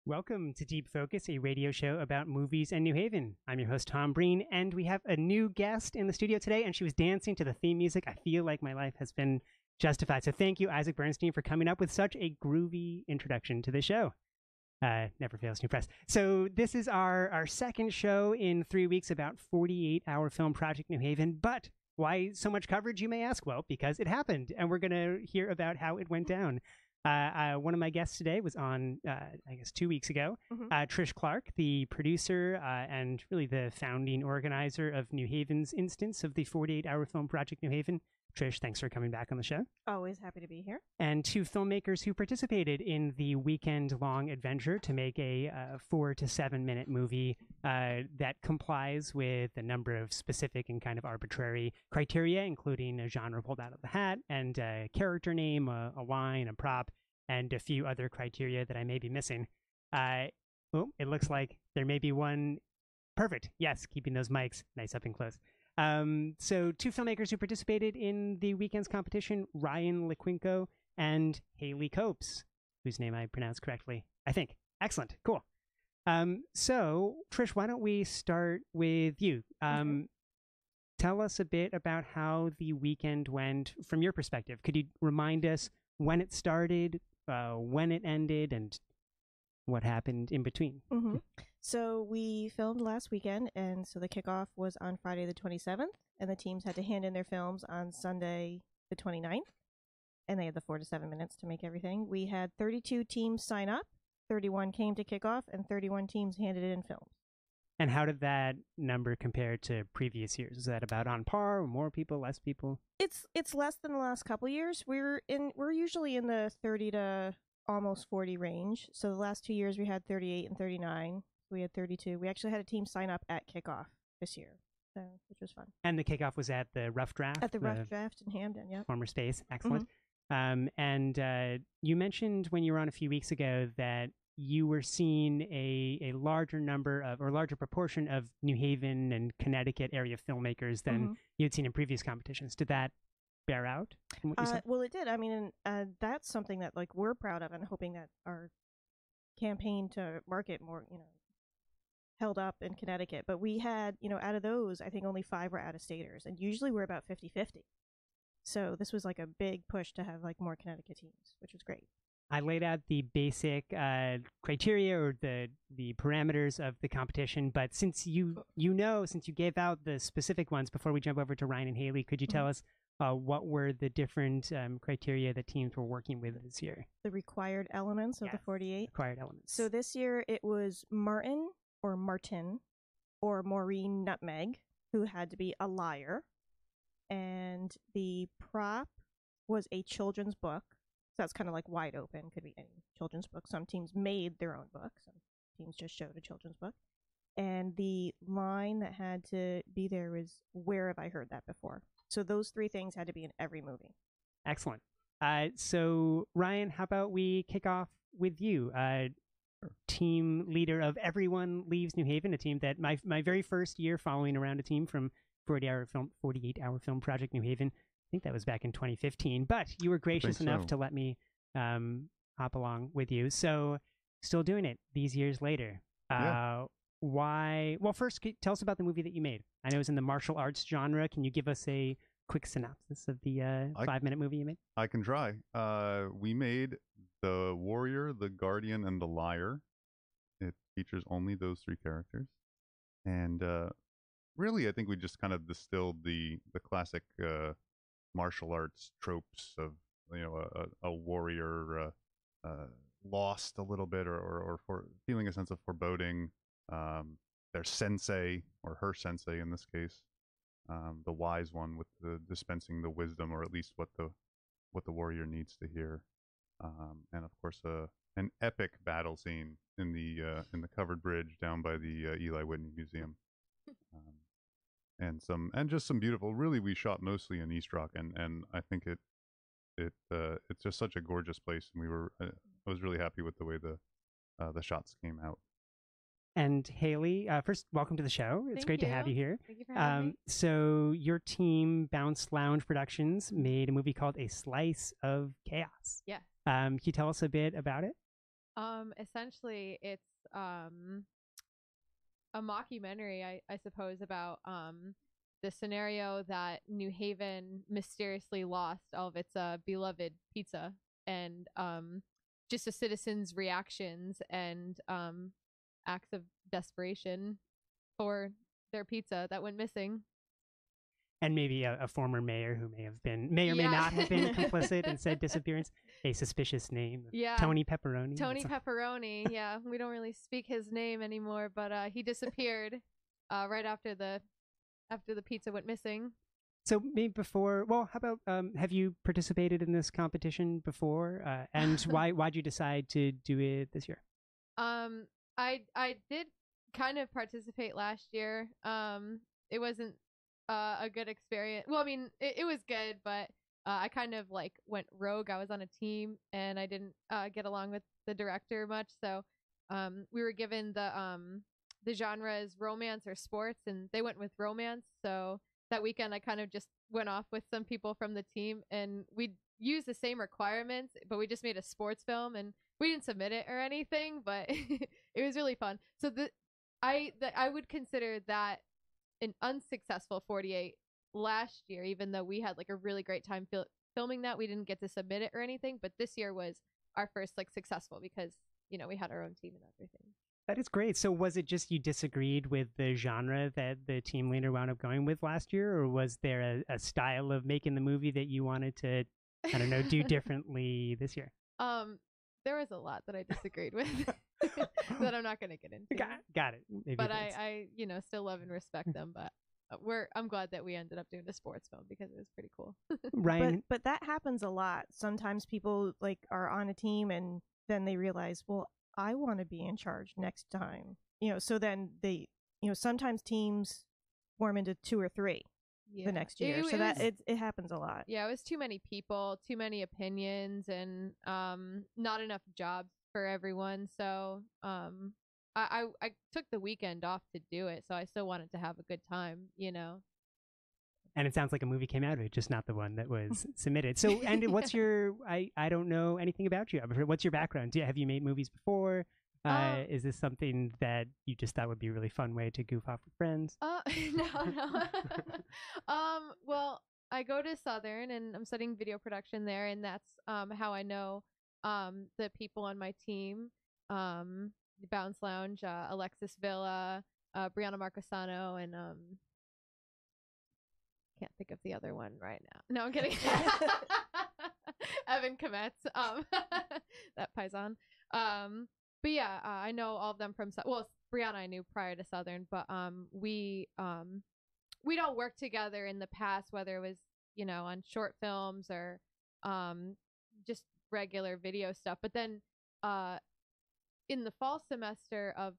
Welcome to Deep Focus, a radio show about movies and New Haven. I'm your host, Tom Breen, and we have a new guest in the studio today, and she was dancing to the theme music. I feel like my life has been justified. So thank you, Isaac Bernstein, for coming up with such a groovy introduction to the show. Never fails to impress. So this is our second show in 3 weeks about 48-hour film Project New Haven. But why so much coverage, you may ask? Well, because it happened, and we're going to hear about how it went down. One of my guests today was on, I guess, 2 weeks ago. Trish Clark, the producer and really the founding organizer of New Haven's instance of the 48-hour film Project New Haven. Trish, thanks for coming back on the show. Always happy to be here. And two filmmakers who participated in the weekend-long adventure to make a 4 to 7 minute movie that complies with a number of specific and kind of arbitrary criteria, including a genre pulled out of the hat and a character name, a line, a prop, and a few other criteria that I may be missing. It looks like there may be one. Perfect. Yes, keeping those mics nice up and close. So two filmmakers who participated in the weekend's competition, Ryan Lequinco and Haley Copes, whose name I pronounced correctly, I think. Excellent. Cool. So, Trish, why don't we start with you? Tell us a bit about how the weekend went from your perspective. Could you remind us when it started, when it ended, and what happened in between? So we filmed last weekend, and so the kickoff was on Friday the 27th, and the teams had to hand in their films on Sunday the 29th, and they had the 4 to 7 minutes to make everything. We had 32 teams sign up, 31 came to kickoff, and 31 teams handed in films. And how did that number compare to previous years? Is that about on par, or more people, less people? It's less than the last couple years. We're usually in the 30 to almost 40 range. So the last 2 years we had 38 and 39. We had 32. We actually had a team sign up at kickoff this year, so which was fun. And the kickoff was at the Rough Draft? At the Rough Draft in Hamden, yeah. Former space. Excellent. And you mentioned when you were on a few weeks ago that you were seeing a larger number of, or larger proportion of New Haven and Connecticut area filmmakers than you had seen in previous competitions. Did that bear out from what you said? Well, it did. I mean, that's something that like we're proud of, and hoping that our campaign to market more, held up in Connecticut. But we had, out of those, I think only 5 were out-of-staters, and usually we're about 50-50. So this was like a big push to have like more Connecticut teams, which was great. I laid out the basic criteria or the parameters of the competition, but since you gave out the specific ones before we jump over to Ryan and Haley, could you tell us what were the different criteria that teams were working with this year? The required elements of the 48. Required elements. So this year it was Martin or Maureen Nutmeg, who had to be a liar. And the prop was a children's book. So that's kind of like wide open. Could be any children's book. Some teams made their own book. Some teams just showed a children's book. And the line that had to be there was, where have I heard that before? So those 3 things had to be in every movie. Excellent. So Ryan, how about we kick off with you? Team leader of Everyone Leaves New Haven, a team that my very first year following around a team from 48-hour film Project New Haven. I think that was back in 2015, but you were gracious enough to let me hop along with you. So still doing it these years later. Why? Well, first, tell us about the movie that you made. I know it was in the martial arts genre. Can you give us a quick synopsis of the 5-minute movie you made? I can try. We made The Warrior, The Guardian, and The Liar. It features only those 3 characters. And really, I think we just kind of distilled the classic martial arts tropes of, a warrior lost a little bit or for feeling a sense of foreboding. Their sensei, or her sensei in this case, the wise one with the dispensing the wisdom, or at least what the warrior needs to hear, and of course an epic battle scene in the covered bridge down by the Eli Whitney Museum, and just some beautiful. Really, we shot mostly in East Rock, and I think it's just such a gorgeous place, and I was really happy with the way the shots came out. And Haley, first, welcome to the show. It's great to have you here. Thank you for having me. So your team, Bounce Lounge Productions, made a movie called A Slice of Chaos. Yeah. Can you tell us a bit about it? Essentially, it's a mockumentary, I suppose, about the scenario that New Haven mysteriously lost all of its beloved pizza, and just the citizens' reactions and acts of desperation for their pizza that went missing. And maybe a former mayor who may or may not have been complicit in said disappearance. A suspicious name. Yeah. Tony Pepperoni. Tony Pepperoni. Yeah. We don't really speak his name anymore, but he disappeared right after the pizza went missing. So maybe before, well, how about, have you participated in this competition before? And why'd you decide to do it this year? I did kind of participate last year. It wasn't a good experience. Well, I mean, it was good, but I kind of like went rogue. I was on a team and I didn't get along with the director much. So we were given the genres romance or sports, and they went with romance. So that weekend I kind of just went off with some people from the team, and we used the same requirements, but we just made a sports film, and we didn't submit it or anything, but it was really fun. So I would consider that an unsuccessful 48 last year, even though we had like a really great time filming that. We didn't get to submit it or anything, but this year was our first like successful because, you know, we had our own team and everything. That is great. So was it just you disagreed with the genre that the team leader wound up going with last year, or was there a style of making the movie that you wanted to, I don't know, do differently this year? There was a lot that I disagreed with that I'm not going to get into. Got it. Maybe but I, you know, still love and respect them. But I'm glad that we ended up doing a sports film because it was pretty cool. Ryan, but that happens a lot. Sometimes people like are on a team and then they realize, well, I want to be in charge next time. You know, so then they, you know, sometimes teams form into 2 or 3 the next year. It happens a lot. Yeah, it was too many people, too many opinions, and not enough jobs for everyone. So I took the weekend off to do it, so I still wanted to have a good time, you know. And it sounds like a movie came out of it, just not the one that was submitted. So, and what's your, I don't know anything about you. What's your background? Have you made movies before? Is this something that you just thought would be a really fun way to goof off with friends? No. Well, I go to Southern and I'm studying video production there, and that's how I know the people on my team. The Bounce Lounge, Alexis Villa, Brianna Marcosano, and can't think of the other one right now. No, I'm kidding. Evan Kometz, that Paisan. But yeah, I know all of them from, well, Brianna I knew prior to Southern, but we'd all worked together in the past, whether it was, you know, on short films or just regular video stuff. But then in the fall semester of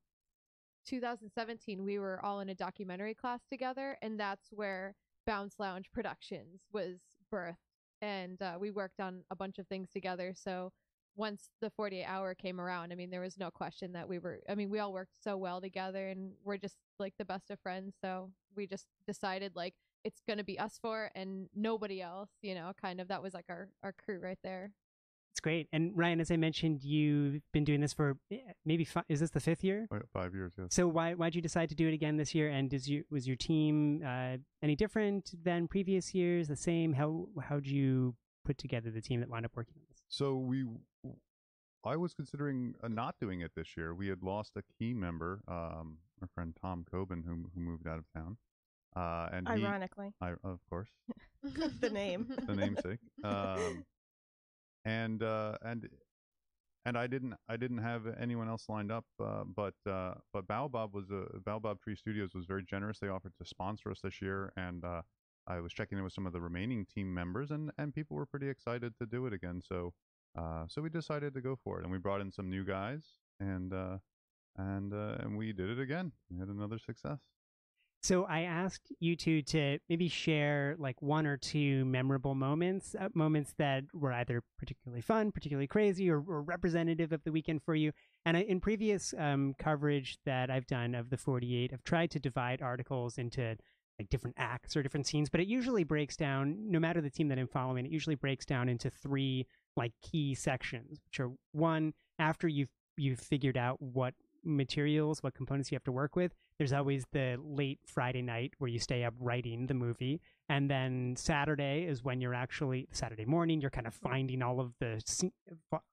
2017, we were all in a documentary class together, and that's where Bounce Lounge Productions was birthed. And we worked on a bunch of things together. So once the 48 hour came around, I mean, there was no question that we all worked so well together, and we're just like the best of friends. So we just decided like it's going to be us four and nobody else, you know, kind of. That was like our crew right there. It's great. And Ryan, as I mentioned, you've been doing this for maybe is this the 5th year? 5 years, yes. So why'd you decide to do it again this year? And was your team any different than previous years? The same? How'd you put together the team that wound up working on this? So I was considering not doing it this year. We had lost a key member, our friend Tom Coben, who moved out of town. And ironically, of course, the namesake. And I didn't have anyone else lined up. But Baobab Tree Studios was very generous. They offered to sponsor us this year, and I was checking in with some of the remaining team members, and people were pretty excited to do it again. So we decided to go for it, and we brought in some new guys, and we did it again. We had another success. So I asked you two to maybe share like 1 or 2 memorable moments that were either particularly fun, particularly crazy, or representative of the weekend for you. And in previous coverage that I've done of the 48, I've tried to divide articles into like different acts or different scenes, but it usually breaks down, no matter the team that I'm following, it usually breaks down into 3 like key sections, which are 1, after you've you've figured out what materials, what components you have to work with, there's always the late Friday night where you stay up writing the movie. And then Saturday is when you're actually, Saturday morning, you're kind of finding all of the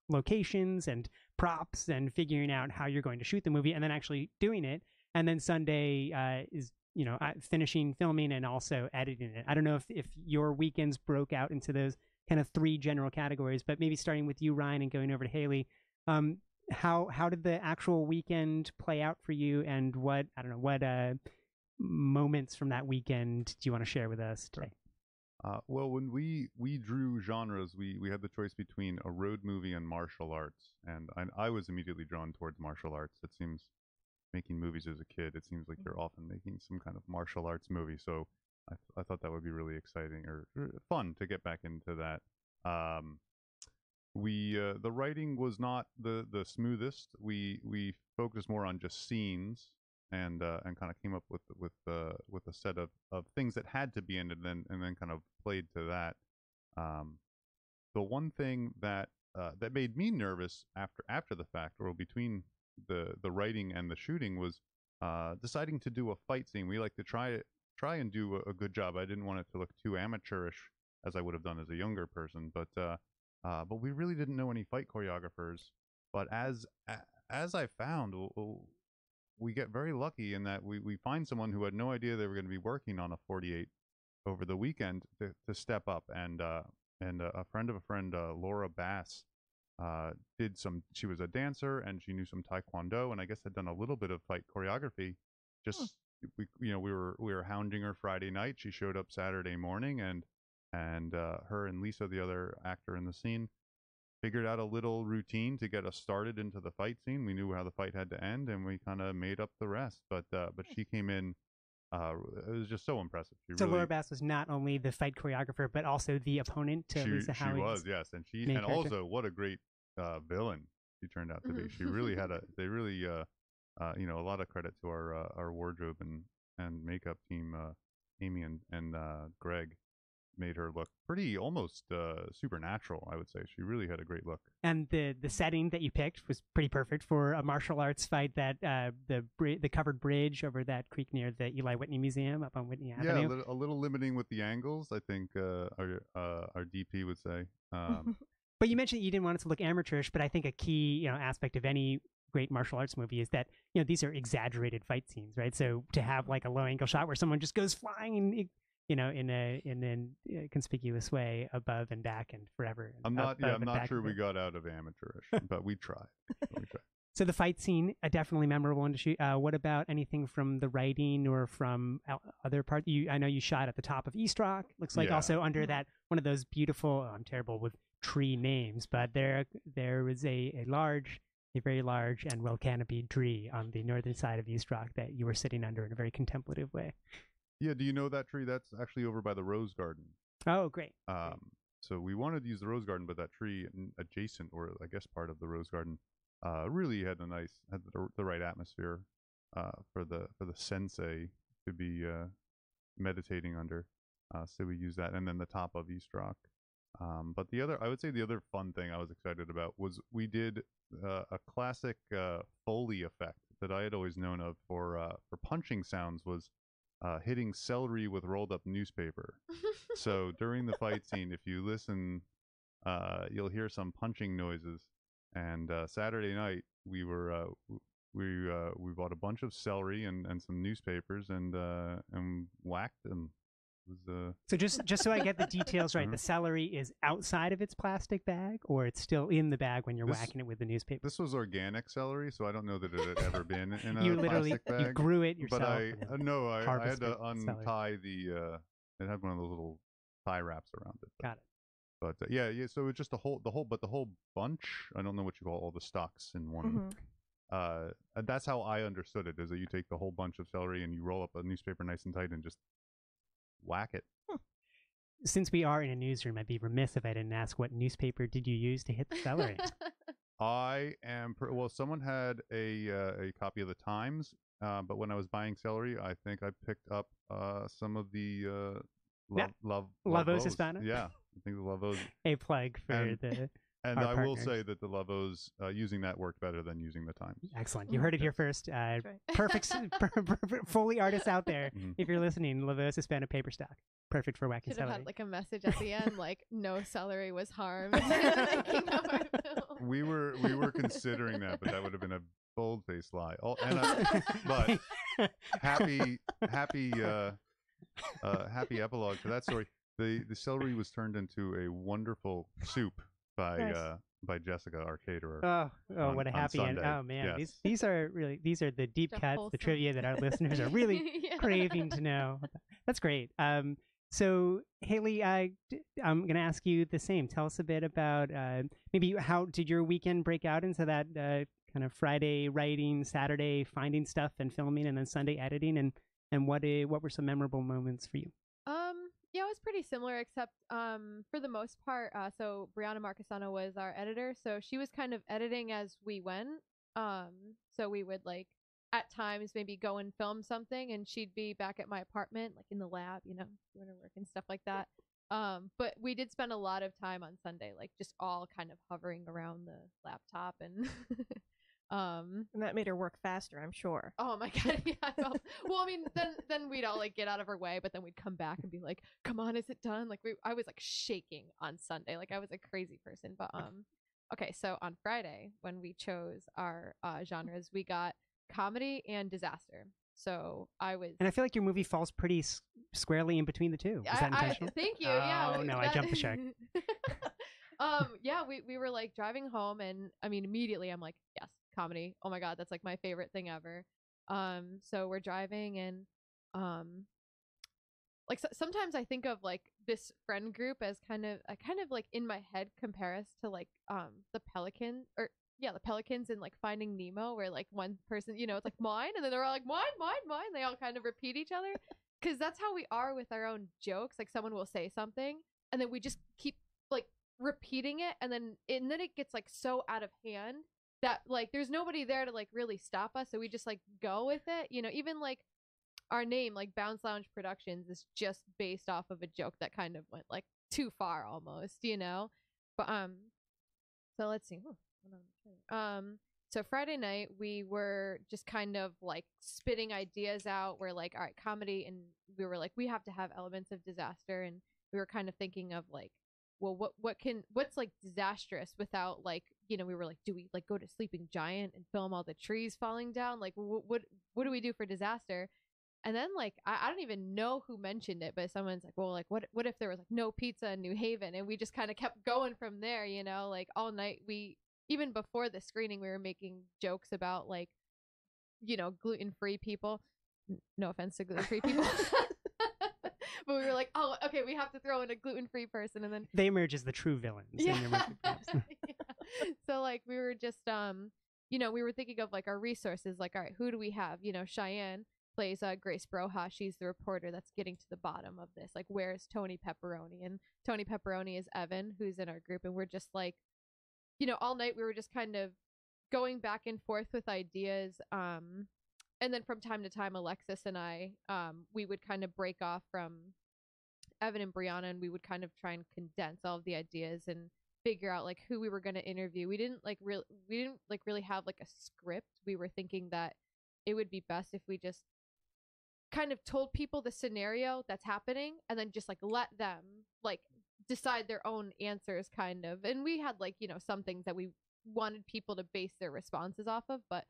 locations and props and figuring out how you're going to shoot the movie and then actually doing it. And then Sunday is, finishing filming and also editing it. I don't know if your weekends broke out into those kind of three general categories, but maybe starting with you, Ryan, and going over to Haley. How did the actual weekend play out for you, and what moments from that weekend do you want to share with us today? Well, when we drew genres, we had the choice between a road movie and martial arts, and I was immediately drawn towards martial arts. It seems, making movies as a kid, it seems like you're often making some kind of martial arts movie. So I thought that would be really exciting or fun to get back into that. The writing was not the smoothest. We focused more on just scenes and kind of came up with a set of things that had to be in it, and then kind of played to that. The one thing that made me nervous after the fact, or between the writing and the shooting, was deciding to do a fight scene. We like to try and do a good job. I didn't want it to look too amateurish as I would have done as a younger person, but we really didn't know any fight choreographers. But as I found, we get very lucky in that we find someone who had no idea they were going to be working on a 48 over the weekend to step up, and a friend of a friend, Laura Bass, she was a dancer and she knew some taekwondo, and I guess had done a little bit of fight choreography. Just we were hounding her Friday night. She showed up Saturday morning, and her and Lisa, the other actor in the scene, figured out a little routine to get us started into the fight scene. We knew how the fight had to end, and we kind of made up the rest. But she came in. It was just so impressive. Laura Bass was not only the fight choreographer, but also the opponent to Lisa Howie's. She was, yes, and also what a great villain she turned out to be. She really had a lot of credit to our wardrobe and makeup team. Amy and Greg made her look pretty almost supernatural, I would say. She really had a great look. And the setting that you picked was pretty perfect for a martial arts fight. That the covered bridge over that creek near the Eli Whitney Museum up on Whitney Avenue. Yeah, a little limiting with the angles, I think our DP would say. But you mentioned you didn't want it to look amateurish, but I think a key aspect of any great martial arts movie is that these are exaggerated fight scenes, right? So to have like a low angle shot where someone just goes flying, in a conspicuous way above and back and forever. I'm not sure we got out of amateurish, but we tried. So the fight scene, a definitely memorable one to shoot. What about anything from the writing or from other parts? I know you shot at the top of East Rock. Looks like also under that one of those beautiful. I'm terrible with tree names, but there was a very large and well canopied tree on the northern side of East Rock that you were sitting under in a very contemplative way. Yeah, do you know that tree? That's actually over by the Rose Garden. Oh, great. So we wanted to use the Rose Garden, but that tree adjacent, or I guess part of the Rose Garden, really had the right atmosphere for the sensei to be meditating under. So we used that, and then the top of East Rock. But I would say the other fun thing I was excited about was we did a classic Foley effect that I had always known of for punching sounds, was hitting celery with rolled up newspaper. So during the fight scene, if you listen, you'll hear some punching noises. And Saturday night, we bought a bunch of celery and some newspapers and whacked them. So just so I get the details right, the celery is outside of its plastic bag, or it's still in the bag when you're whacking it with the newspaper? This was organic celery, so I don't know that it had ever been in a plastic bag. You grew it yourself. But I had to untie it had one of those little tie wraps around it. Got it. But yeah. So it's just the whole bunch. I don't know what you call all the stalks in one. That's how I understood it. Is that you take the whole bunch of celery and you roll up a newspaper nice and tight and just whack it. Since we are in a newsroom, I'd be remiss if I didn't ask, what newspaper did you use to hit the celery? Someone had a copy of the Times, but when I was buying celery, I think I picked up some of the Lavos Hispano. Yeah, I think the Lavos. A plug for the And our I will partners. say that the Lovos using that worked better than using the Times. Excellent. You heard it here first. That's right. Perfect. Foley artists out there. Mhm. If you're listening, Lavos Hispanic paper stock. Perfect for whack and Should have celery. had like a message at the end, like no celery was harmed. in the making of our film. We were considering that, but that would have been a bold-faced lie. Oh, and but happy epilogue to that story. The celery was turned into a wonderful soup Nice. by Jessica, our caterer. Oh, what a on happy end. Sunday. Oh man, Yes. these are the deep Just cuts, wholesome. the trivia that our listeners are really Yeah. craving to know. That's great. So Haley, I'm going to ask you the same. Tell us a bit about maybe how did your weekend break out into that kind of Friday writing, Saturday finding stuff and filming, and then Sunday editing, and what were some memorable moments for you? Yeah, it was pretty similar, except for the most part. So Brianna Marquesano was our editor, so she was kind of editing as we went. So we would like at times maybe go and film something, and she'd be back at my apartment, like in the lab, doing her work and stuff like that. But we did spend a lot of time on Sunday, like just all kind of hovering around the laptop and And that made her work faster, I'm sure. oh my god, yeah. Well, I mean, then we'd all like get out of her way, but then we'd come back and be like, "Come on, is it done?" Like I was like shaking on Sunday, like I was a crazy person. But okay, so on Friday when we chose our genres, we got comedy and disaster. So I was. And I feel like your movie falls pretty squarely in between the two. Is that intentional? Thank you. Yeah. Oh, no, I jumped the shark. Yeah, we were like driving home, and I mean immediately I'm like, yes, comedy. Oh my god, that's like my favorite thing ever. So we're driving, and like sometimes I think of like this friend group as kind of like in my head compare us to like the the Pelicans in like Finding Nemo, where like one person, it's like mine, and then they're all like mine, mine, mine. They all kind of repeat each other, because that's how we are with our own jokes. Like someone will say something, and then we just keep like repeating it, and then it gets like so out of hand that like there's nobody there to like really stop us, so we just like go with it. Even like our name, like Bounce Lounge Productions, is just based off of a joke that kind of went like too far almost, but so let's see. So Friday night we were just kind of like spitting ideas out. We're like, all right, comedy, and we were like, we have to have elements of disaster, and we were kind of thinking of like, well, what's like disastrous without like, we were like, do we like go to Sleeping Giant and film all the trees falling down? Like, what do we do for disaster? And then like I don't even know who mentioned it, but someone's like, well, like what if there was like no pizza in New Haven? And we just kind of kept going from there, like all night. Even before the screening, we were making jokes about like, gluten-free people. No offense to gluten-free people. But we were like, oh, okay, we have to throw in a gluten-free person, and then They emerge as the true villains. in yeah. your movie. Yeah. So like we were just we were thinking of like our resources, like, all right, who do we have? Cheyenne plays Grace Broha. She's the reporter that's getting to the bottom of this. Like, where's Tony Pepperoni? And Tony Pepperoni is Evan, who's in our group, and we're just like, all night we were just kind of going back and forth with ideas. And then from time to time, Alexis and I, we would kind of break off from Evan and Brianna, and we would kind of try and condense all of the ideas and figure out like who we were going to interview. We didn't really have like a script. We were thinking that it would be best if we just kind of told people the scenario that's happening, and then just like let them like decide their own answers kind of. And we had like, some things that we wanted people to base their responses off of, but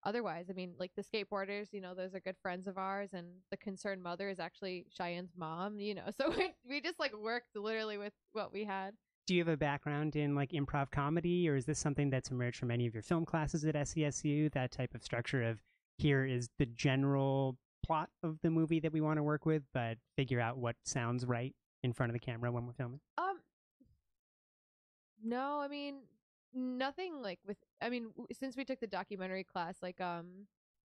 otherwise, I mean, like the skateboarders, those are good friends of ours, and the concerned mother is actually Cheyenne's mom, so we just like worked literally with what we had. Do you have a background in like improv comedy, or is this something that's emerged from any of your film classes at SCSU? That type of structure of here is the general plot of the movie that we want to work with, but figure out what sounds right in front of the camera when we're filming? No, I mean, nothing like since we took the documentary class, like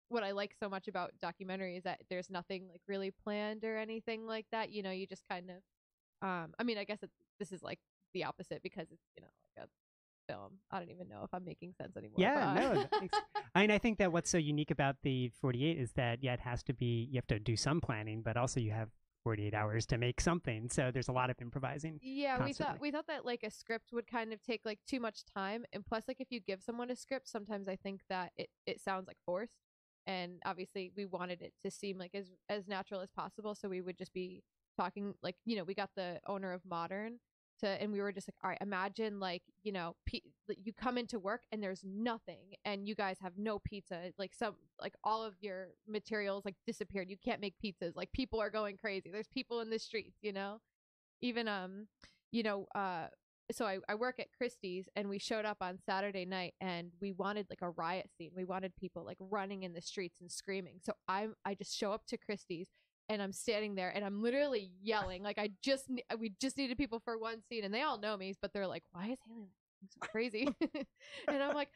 what I like so much about documentary is that there's nothing like really planned or anything like that. You just kind of I guess this is like the opposite, because it's like a film. I don't even know if I'm making sense anymore. Yeah, no. I think that what's so unique about the 48 is that it has to be, you have to do some planning, but also you have 48 hours to make something. So there's a lot of improvising. Yeah, constantly. we thought that like a script would kind of take like too much time, and plus like if you give someone a script, sometimes I think that it sounds like forced, and obviously we wanted it to seem like as natural as possible, so we would just be talking like, you know, we got the owner of Modern to, and we were just like, all right, imagine like, you know, you come into work and there's nothing, and you guys have no pizza, like some like all of your materials like disappeared, you can't make pizzas, like people are going crazy, there's people in the streets, you know, even you know, so I work at Christie's, and we showed up on Saturday night and we wanted like a riot scene, we wanted people like running in the streets and screaming, so I just show up to Christie's and I'm standing there and I'm literally yelling like we just needed people for one scene, and they all know me, but they're like, why is Haley so crazy? And I'm like,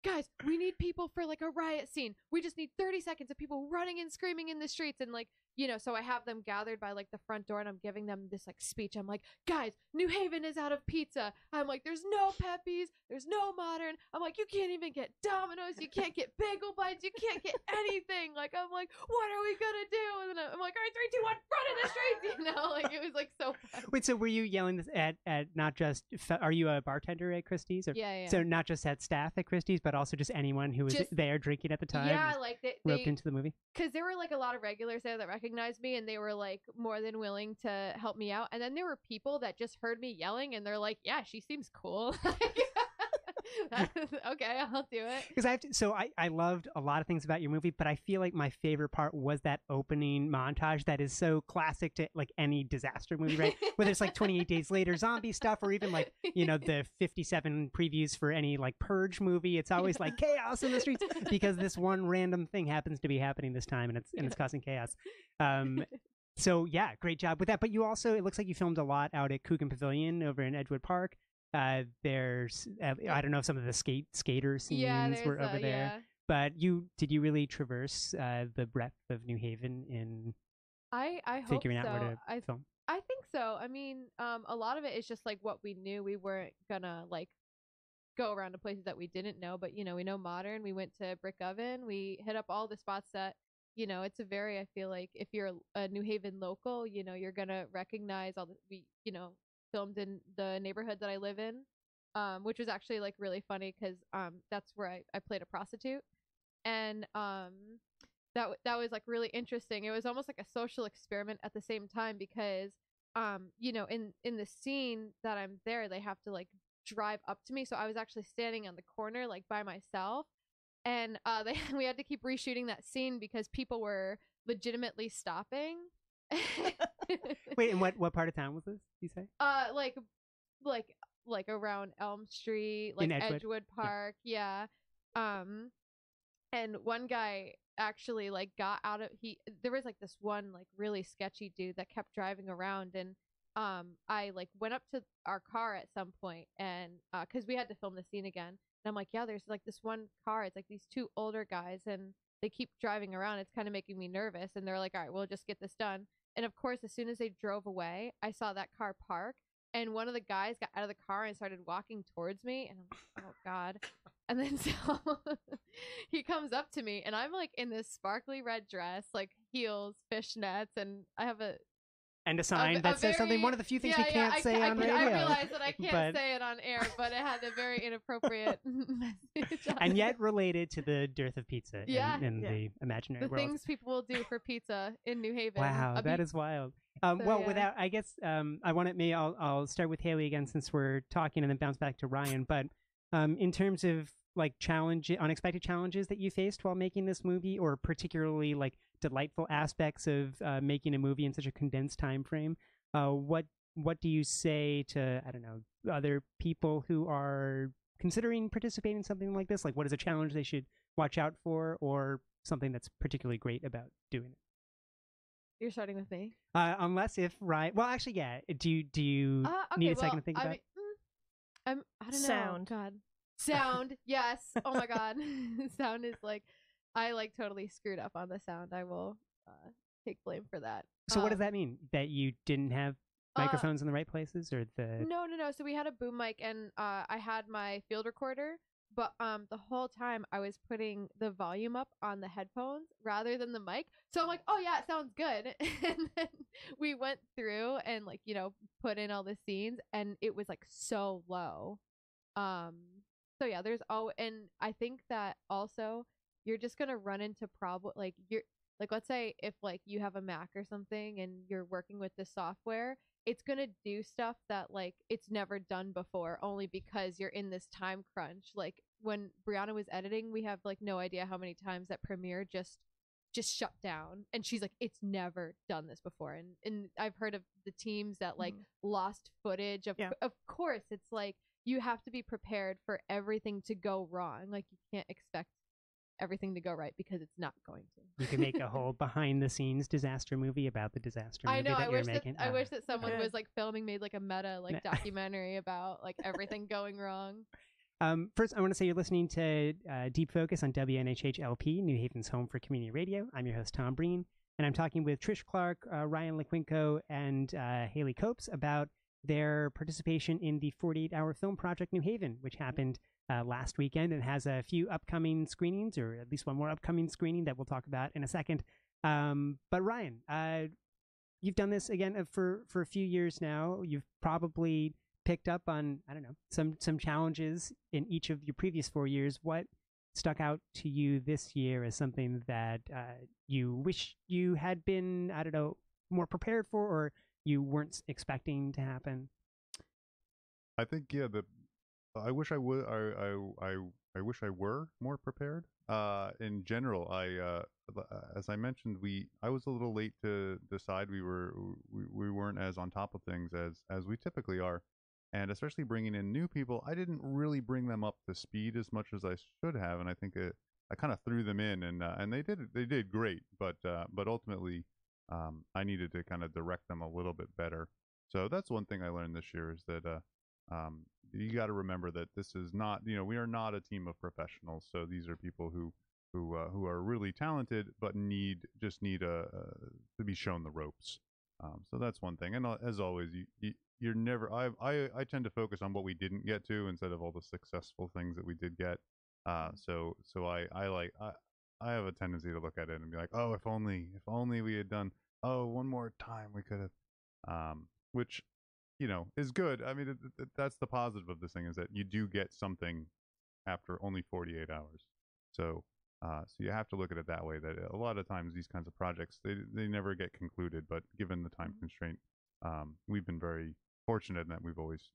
guys, we need people for like a riot scene, we just need 30 seconds of people running and screaming in the streets, and like, you know, so I have them gathered by like the front door and I'm giving them this like speech. I'm like, guys, New Haven is out of pizza. I'm like, there's no Pepe's, there's no Modern. I'm like, you can't even get Domino's, you can't get Bagel Bites, you can't get anything. Like, I'm like, what are we gonna do? And then I'm like, all right, 3, 2, 1, run in the streets. You know, like it was like so fun. Wait, so were you yelling this at not just, are you a bartender at Christie's? Or, Yeah. So not just at staff at Christie's, but also just anyone who was there drinking at the time? Yeah, like they roped into the movie? Because there were like a lot of regulars there that recognized me, and they were like more than willing to help me out. And then there were people that just heard me yelling and they're like, yeah, she seems cool. Okay, I'll do it. Because I loved a lot of things about your movie, but I feel like my favorite part was that opening montage that is so classic to like any disaster movie, right? Whether it's like 28 Days Later zombie stuff, or even like, you know, the 57 previews for any like Purge movie. It's always like chaos in the streets because this one random thing happens to be happening this time, and it's causing chaos. So yeah, great job with that. But you also, it looks like you filmed a lot out at Coogan Pavilion over in Edgewood Park. There's I don't know if some of the skater scenes were over there, but did you really traverse the breadth of New Haven in I figuring hope out so. where to film? I think so. I mean, a lot of it is just like what we knew. We weren't gonna like go around to places that we didn't know, but you know, we know Modern. We went to Brick Oven. We hit up all the spots that, you know, it's a very, I feel like if you're a New Haven local, you know, you're gonna recognize all the, you know, filmed in the neighborhood that I live in, which was actually like really funny because that's where I played a prostitute, and that was like really interesting. It was almost like a social experiment at the same time because you know, in the scene that I'm there, they have to like drive up to me, so I was actually standing on the corner like by myself, and we had to keep reshooting that scene because people were legitimately stopping. Wait, and what part of town was this, you say? Like around Elm Street, like Edgewood Park, yeah. And one guy actually like got out of there was like this one like really sketchy dude that kept driving around, and I like went up to our car at some point, and because we had to film the scene again, and I'm like, yeah, there's like this one car, it's like these two older guys and they keep driving around, it's kind of making me nervous, and they're like, all right, we'll just get this done. And of course, as soon as they drove away, I saw that car park, and one of the guys got out of the car and started walking towards me, and I'm like, oh god. And then so he comes up to me, and I'm like in this sparkly red dress, like heels, fishnets, and I have a sign that says something. One of the few things we can't say on radio. I realize that I can't say it on air, but it had a very inappropriate message. And yet related to the dearth of pizza in the imaginary world. The things people will do for pizza in New Haven. Wow, that is wild. Without, I guess, I'll start with Haley again since we're talking, and then bounce back to Ryan. But in terms of like unexpected challenges that you faced while making this movie, or particularly like delightful aspects of making a movie in such a condensed time frame, what do you say to, I don't know, other people who are considering participating in something like this? Like, what is a challenge they should watch out for, or something that's particularly great about doing it? You're starting with me. Unless if Ryan, well, actually, yeah. Do you need a second to think about it? I don't know. Sound. God. Sound. Yes. Oh my God. Sound is like, I like totally screwed up on the sound. I will take blame for that. So what does that mean? That you didn't have microphones in the right places, or the? No. So we had a boom mic, and I had my field recorder, but the whole time I was putting the volume up on the headphones rather than the mic. So I'm like, oh yeah, it sounds good. And then we went through and like, put in all the scenes and it was like so low. Um so yeah, and I think that also you're just gonna run into problem like you're like let's say if like you have a Mac or something and you're working with the software, it's gonna do stuff that like it's never done before only because you're in this time crunch. Like when Brianna was editing, we have like no idea how many times that Premiere just shut down, and she's like, it's never done this before. And I've heard of the teams that like lost footage of course it's like you have to be prepared for everything to go wrong. Like you can't expect everything to go right because it's not going to. You can make a whole behind the scenes disaster movie about the disaster movie I know. that you're making. I wish that someone was like made like a meta like documentary about like everything going wrong. First, I want to say you're listening to Deep Focus on WNHH-LP, New Haven's home for community radio. I'm your host, Tom Breen, and I'm talking with Trish Clark, Ryan Lequinco, and Haley Copes about their participation in the 48-hour film project New Haven, which happened last weekend and has a few upcoming screenings, or at least one more upcoming screening that we'll talk about in a second. But Ryan, you've done this again for a few years now. You've probably picked up on, I don't know, some challenges in each of your previous 4 years. What stuck out to you this year as something that you wish you had been, I don't know, more prepared for, or you weren't expecting to happen? I think I wish I would. I wish I were more prepared. In general, as I mentioned, I was a little late to decide. We weren't as on top of things as we typically are, and especially bringing in new people, I didn't really bring them up to speed as much as I should have, and I think I kind of threw them in, and they did great, but ultimately, I needed to kind of direct them a little bit better. So that's one thing I learned this year is that you got to remember that this is not, we are not a team of professionals. So these are people who are really talented, but need to be shown the ropes. So that's one thing. And as always, you're never. I tend to focus on what we didn't get to instead of all the successful things that we did get. So I have a tendency to look at it and be like, oh, if only we had done, one more time we could have, which, is good. I mean, that's the positive of this thing is that you do get something after only 48 hours. So you have to look at it that way, that a lot of times these kinds of projects, they never get concluded, but given the time constraint, we've been very fortunate in that we've always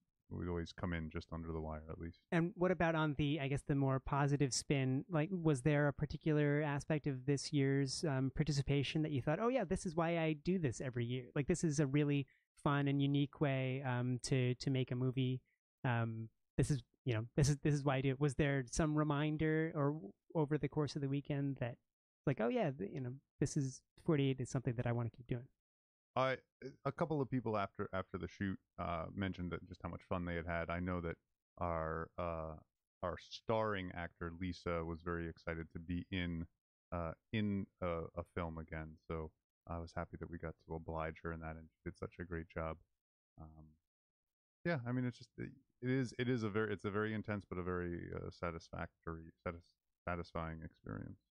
come in just under the wire at least. And what about on the, I guess, the more positive spin? Like, was there a particular aspect of this year's participation that you thought, oh yeah, this is why I do this every year? Like, this is a really fun and unique way to make a movie. This is why I do it. Was there some reminder or over the course of the weekend that, like, oh yeah, this is 48 is something that I want to keep doing? A couple of people after the shoot mentioned that just how much fun they had. I know that our starring actor Lisa was very excited to be in a film again. So I was happy that we got to oblige her in that, and she did such a great job. Yeah, I mean, it's a very intense but a very satisfying experience.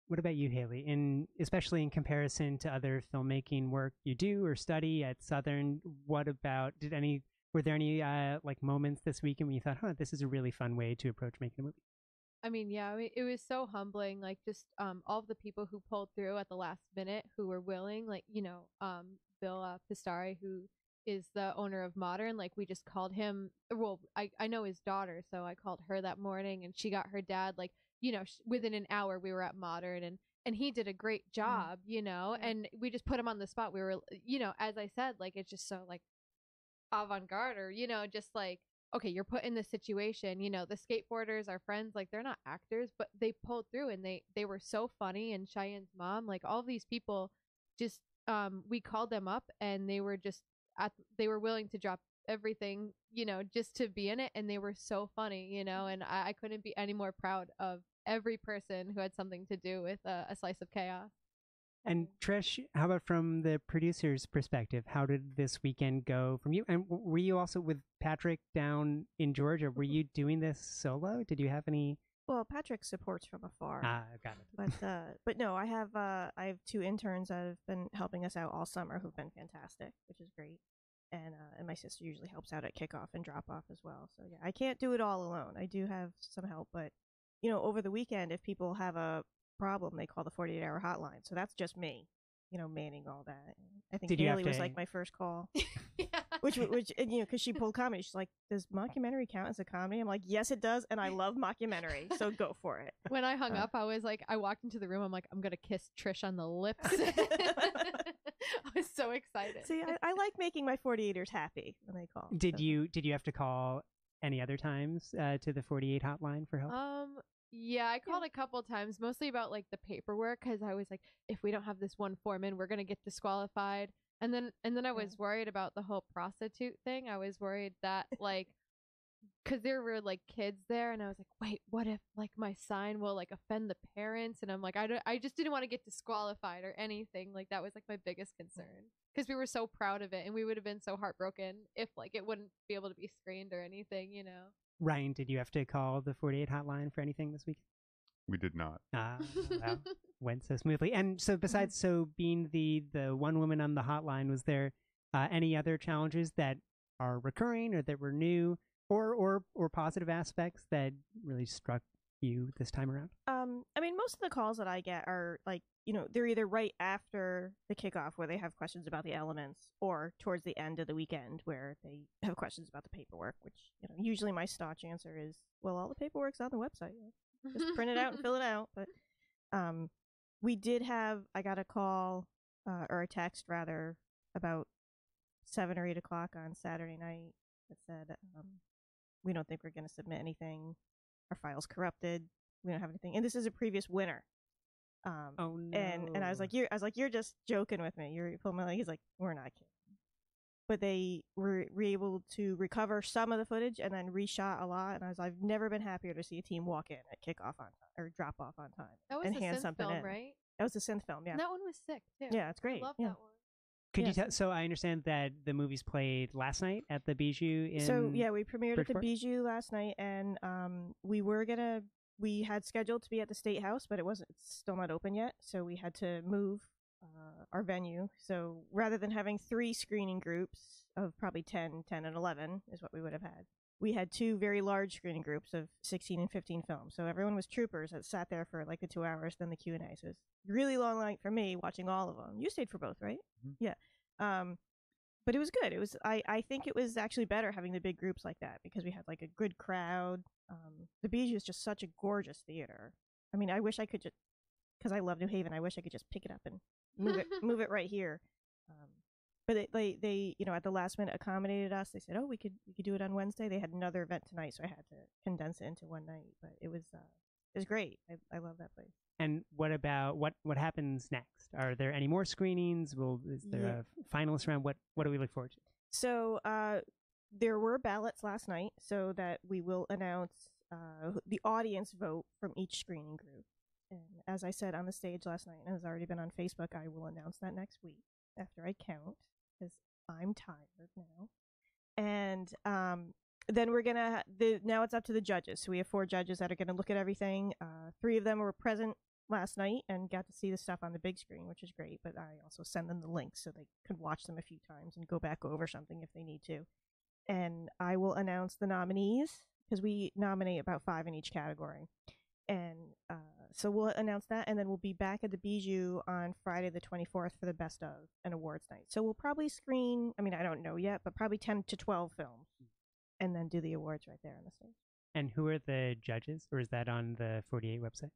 What about you, Haley? Especially in comparison to other filmmaking work you do or study at Southern, were there any like moments this weekend when you thought, this is a really fun way to approach making a movie? I mean, yeah, it was so humbling, like just all of the people who pulled through at the last minute, who were willing, like, Bill Pistari, who is the owner of Modern, like we just called him, well, I know his daughter, so I called her that morning and she got her dad, like, within an hour we were at Modern, and he did a great job, and we just put him on the spot. We were, as I said, like, it's just so like avant-garde, or, just like, okay, you're put in this situation, the skateboarders are friends, like they're not actors, but they pulled through and they were so funny. And Cheyenne's mom, like all these people just, we called them up and they were just they were willing to drop everything, just to be in it. And they were so funny, and I couldn't be any more proud of every person who had something to do with a slice of chaos. And Trish, how about from the producer's perspective? How did this weekend go from you? And were you also with Patrick down in Georgia? Were you doing this solo? Did you have any? Well, Patrick supports from afar. Got it. But no, I have 2 interns that have been helping us out all summer who've been fantastic, which is great. And my sister usually helps out at kickoff and drop off as well. So yeah, I can't do it all alone. I do have some help, but over the weekend, if people have a problem, they call the 48-hour hotline. So that's just me, manning all that. And I think Haley was like my first call, Yeah. which because she pulled comedy. She's like, "Does mockumentary count as a comedy?" I'm like, "Yes, it does," and I love mockumentary, so go for it. When I hung up, I was like, I walked into the room. I'm like, I'm gonna kiss Trish on the lips. I was so excited. See, I like making my 48ers happy when they call. Did you have to call any other times to the 48 hotline for help? Yeah, I called a couple times, mostly about like the paperwork, because I was like, if we don't have this one foreman, we're gonna get disqualified. And then I was worried about the whole prostitute thing. I was worried that like, because there were like kids there, and I was like, wait, what if like my sign will like offend the parents? And I'm like, I just didn't want to get disqualified or anything. Like that was like my biggest concern, because we were so proud of it, and we would have been so heartbroken if like it wouldn't be able to be screened or anything, Ryan, did you have to call the 48 hotline for anything this week? We did not. Wow. Went so smoothly. And so besides being the one woman on the hotline, was there any other challenges that are recurring or that were new or positive aspects that really struck you this time around? I mean, most of the calls that I get are like, they're either right after the kickoff where they have questions about the elements, or towards the end of the weekend where they have questions about the paperwork, which, usually my staunch answer is, well, all the paperwork's on the website. Just print it out and fill it out. But I got a call or a text rather about 7 or 8 o'clock on Saturday night that said, we don't think we're going to submit anything. Our file's corrupted. We don't have anything. And this is a previous winner. Oh no! And I was like, you're just joking with me. You're pulling my leg. He's like, we're not kidding. But they were able to recover some of the footage and then reshot a lot. And I've never been happier to see a team walk in at kickoff on time or drop off on time. That was and the hand synth something film, in. right? That was the synth film, yeah. And that one was sick too. Yeah, it's great. I love yeah. that one. Could you tell? So I understand that the movies played last night at the Bijou in. So yeah, we premiered Bridgeport? at the Bijou last night, and we had scheduled to be at the State House, but it's still not open yet, so we had to move our venue. So rather than having 3 screening groups of probably 10, and 11 is what we would have had, we had 2 very large screening groups of 16 and 15 films. So everyone was troopers that sat there for like the 2 hours, then the Q&A. So it was really long night for me watching all of them. You stayed for both, right? Mhm. Yeah. But it was good. I think it was actually better having the big groups like that because we had like a good crowd. The Bijou is just such a gorgeous theater. I mean, I wish I could just, because I love New Haven, I wish I could just pick it up and move it right here. But they at the last minute accommodated us. They said, oh, we could do it on Wednesday. They had another event tonight, so I had to condense it into one night. But it was great. I love that place. And what about what happens next? Are there any more screenings? Is there a finalist round? What do we look forward to? So there were ballots last night, so that we will announce the audience vote from each screening group. And as I said on the stage last night, and has already been on Facebook, I will announce that next week after I count, because I'm tired now. And then we're gonna now it's up to the judges. So we have 4 judges that are gonna look at everything. 3 of them were present last night and got to see the stuff on the big screen, which is great. But I also send them the links so they can watch them a few times and go back over something if they need to. And I will announce the nominees, because we nominate about 5 in each category. And so we'll announce that, and then we'll be back at the Bijou on Friday the 24th for the best of an awards night. So we'll probably screen, I mean, I don't know yet, but probably 10 to 12 films, and then do the awards right there on the stage. And who are the judges, or is that on the 48 website?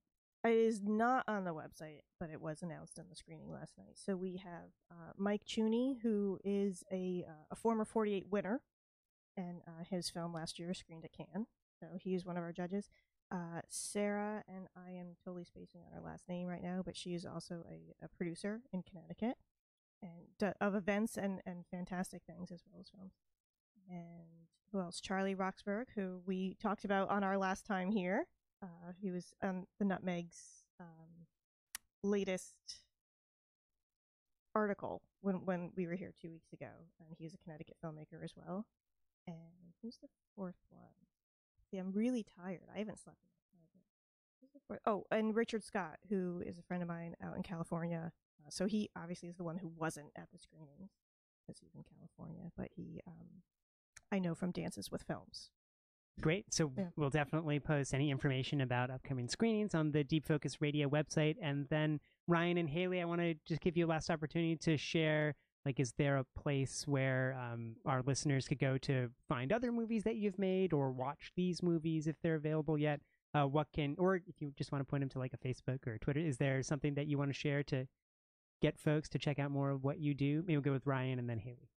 It is not on the website, but it was announced in the screening last night. So we have Mike Chooney, who is a former 48 winner, and his film last year screened at Cannes. So he's one of our judges. Sarah, and I am totally spacing on her last name right now, but she is also a producer in Connecticut and of events and fantastic things as well as films. And who else? Charlie Roxburgh, who we talked about on our last time here. He was on the Nutmeg's latest article when we were here 2 weeks ago, and he's a Connecticut filmmaker as well. And who's the fourth one? See, I'm really tired. I haven't slept in that time. Who's the fourth? Oh, and Richard Scott, who is a friend of mine out in California. So he obviously is the one who wasn't at the screenings because he's in California, but he, I know from Dances with Films. Great. So we'll definitely post any information about upcoming screenings on the Deep Focus Radio website. And then Ryan and Haley, I want to just give you a last opportunity to share, like, is there a place where our listeners could go to find other movies that you've made or watch these movies if they're available yet? Or if you just want to point them to like a Facebook or Twitter, is there something that you want to share to get folks to check out more of what you do? Maybe we'll go with Ryan and then Haley.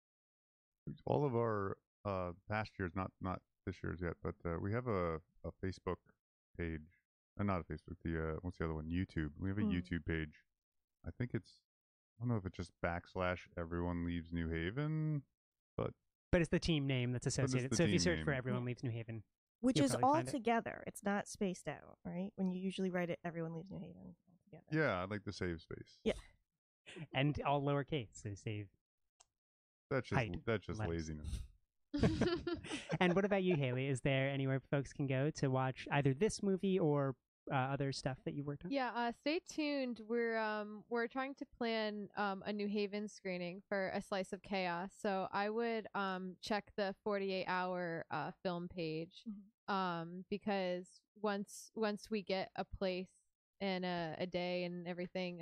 All of our past years, not this year's yet, but we have a Facebook page. Not a Facebook. What's the other one? YouTube. We have a YouTube page. I think it's, I don't know if it's just / Everyone Leaves New Haven, but it's the team name that's associated. So if you search for Everyone Leaves New Haven, which is all together. It's not spaced out, right? When you usually write it, Everyone Leaves New Haven all together. Yeah, I'd like to save space. Yeah. And all lowercase, so save. That's just laziness. And what about you, Haley? Is there anywhere folks can go to watch either this movie or other stuff that you worked on? Yeah, stay tuned. We're trying to plan a New Haven screening for A Slice of Chaos. So I would check the 48-hour film page because once we get a place and a day and everything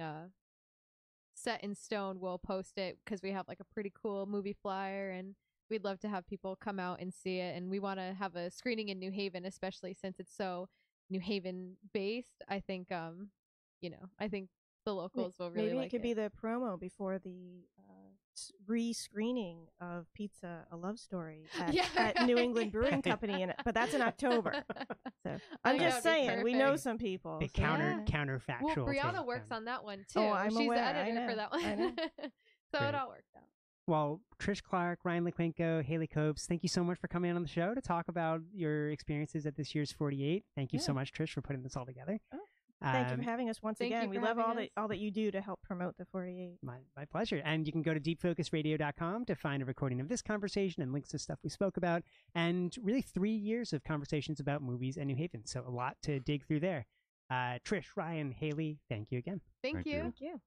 set in stone, we'll post it because we have like a pretty cool movie flyer, and we'd love to have people come out and see it. And we want to have a screening in New Haven, especially since it's so New Haven based. I think I think the locals will really like it. Maybe it could be the promo before the re-screening of Pizza: A Love Story at New England Brewing Company, but that's in October. So I'm just saying, we know some people. The counterfactual. Well, Brianna works on that one too. Oh, I'm She's aware. the editor for that one. So it all worked out. Well, Trish Clark, Ryan LeQuinco, Haley Copes, thank you so much for coming on the show to talk about your experiences at this year's 48. Thank you so much, Trish, for putting this all together. Oh, thank you for having us once again. We love all that you do to help promote the 48. My pleasure. And you can go to deepfocusradio.com to find a recording of this conversation and links to stuff we spoke about, and really 3 years of conversations about movies and New Haven. So a lot to dig through there. Trish, Ryan, Haley, thank you again. Thank you. Thank you.